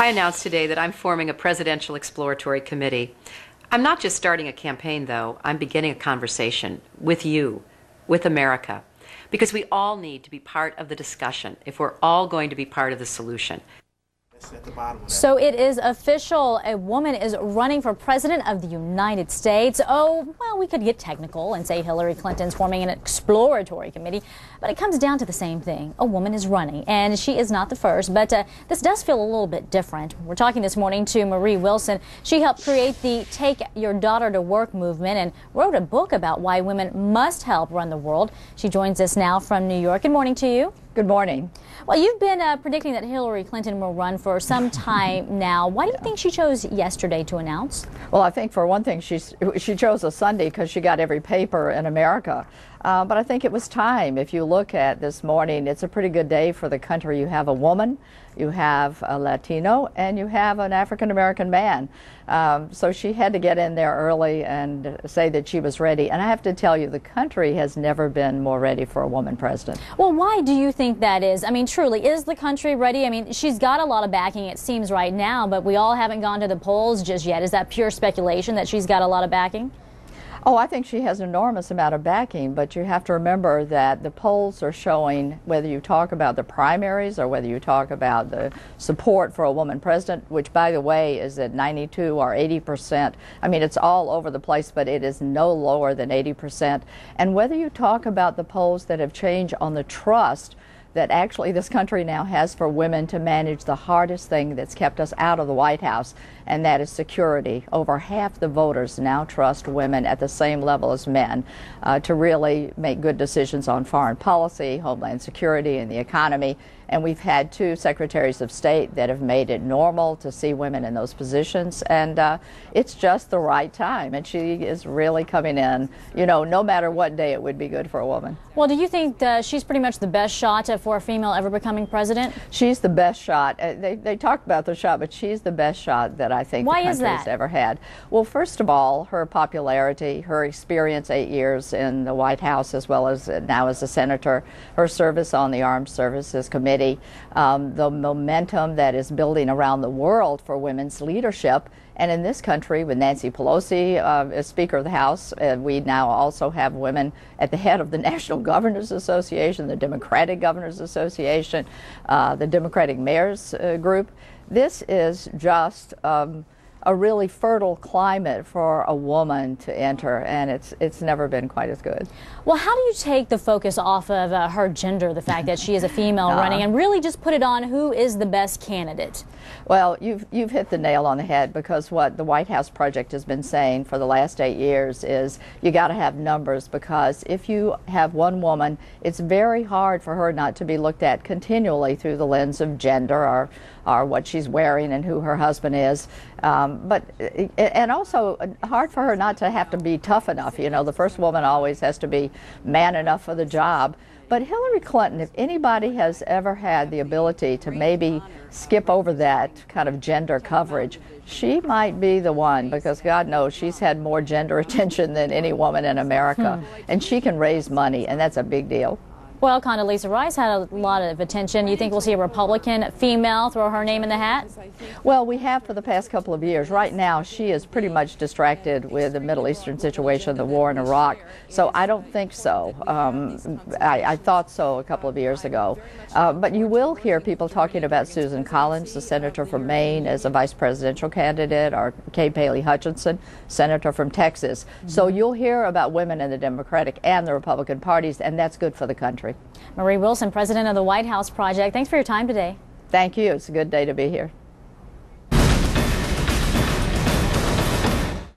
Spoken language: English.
I announced today that I'm forming a presidential exploratory committee. I'm not just starting a campaign, though. I'm beginning a conversation with you, with America, because we all need to be part of the discussion if we're all going to be part of the solution. So it is official. A woman is running for president of the United States. Oh, well, we could get technical and say Hillary Clinton's forming an exploratory committee, but it comes down to the same thing. A woman is running, and she is not the first, but this does feel a little bit different. We're talking this morning to Marie Wilson. She helped create the Take Your Daughter to Work movement and wrote a book about why women must help run the world. She joins us now from New York. Good morning to you. Good morning. Well, you've been predicting that Hillary Clinton will run for some time now. Why do you think she chose yesterday to announce? Well, I think for one thing, she chose a Sunday because she got every paper in America. But I think it was time. If you look at this morning, it's a pretty good day for the country. You have a woman, you have a Latino, and you have an African-American man. So she had to get in there early and say that she was ready. And I have to tell you, the country has never been more ready for a woman president. Well, why do you think that is? I mean, truly, is the country ready? I mean, she's got a lot of backing, it seems, right now, but we all haven't gone to the polls just yet. Is that pure speculation that she's got a lot of backing? Oh, I think she has an enormous amount of backing, but you have to remember that the polls are showing, whether you talk about the primaries or whether you talk about the support for a woman president, which, by the way, is at 92 or 80%. I mean, it's all over the place, but it is no lower than 80%. And whether you talk about the polls that have changed on the trust that actually this country now has for women to manage the hardest thing that's kept us out of the White House, and that is security. Over half the voters now trust women at the same level as men to really make good decisions on foreign policy, homeland security, and the economy. And we've had two secretaries of state that have made it normal to see women in those positions, and it's just the right time. And she is really coming in, you know, no matter what day it would be good for a woman. Well, do you think she's pretty much the best shot for a female ever becoming president? She's the best shot. They talk about the shot, but she's the best shot that I think the country has ever had. Well, first of all, her popularity, her experience 8 years in the White House as well as now as a senator, her service on the Armed Services Committee, the momentum that is building around the world for women's leadership. And in this country, with Nancy Pelosi as Speaker of the House, we now also have women at the head of the National Governors Association, the Democratic Governors Association, the Democratic Mayors Group. This is just a really fertile climate for a woman to enter, and it's never been quite as good. Well, how do you take the focus off of her gender, the fact that she is a female running, and really just put it on who is the best candidate? Well, you've hit the nail on the head, because what the White House Project has been saying for the last 8 years is you got to have numbers, because if you have one woman, it's very hard for her not to be looked at continually through the lens of gender or what she's wearing and who her husband is. And also hard for her not to have to be tough enough. You know, the first woman always has to be man enough for the job. But Hillary Clinton, if anybody has ever had the ability to maybe skip over that kind of gender coverage, she might be the one, because God knows she's had more gender attention than any woman in America. And she can raise money, and that's a big deal. Well, Condoleezza Rice had a lot of attention. You think we'll see a Republican female throw her name in the hat? Well, we have for the past couple of years. Right now, she is pretty much distracted with the Middle Eastern situation, the war in Iraq. So I don't think so. I thought so a couple of years ago. But you will hear people talking about Susan Collins, the senator from Maine, as a vice presidential candidate, or Kay Paley Hutchinson, senator from Texas. So you'll hear about women in the Democratic and the Republican parties, and that's good for the country. Marie Wilson, president of the White House Project, thanks for your time today. Thank you. It's a good day to be here.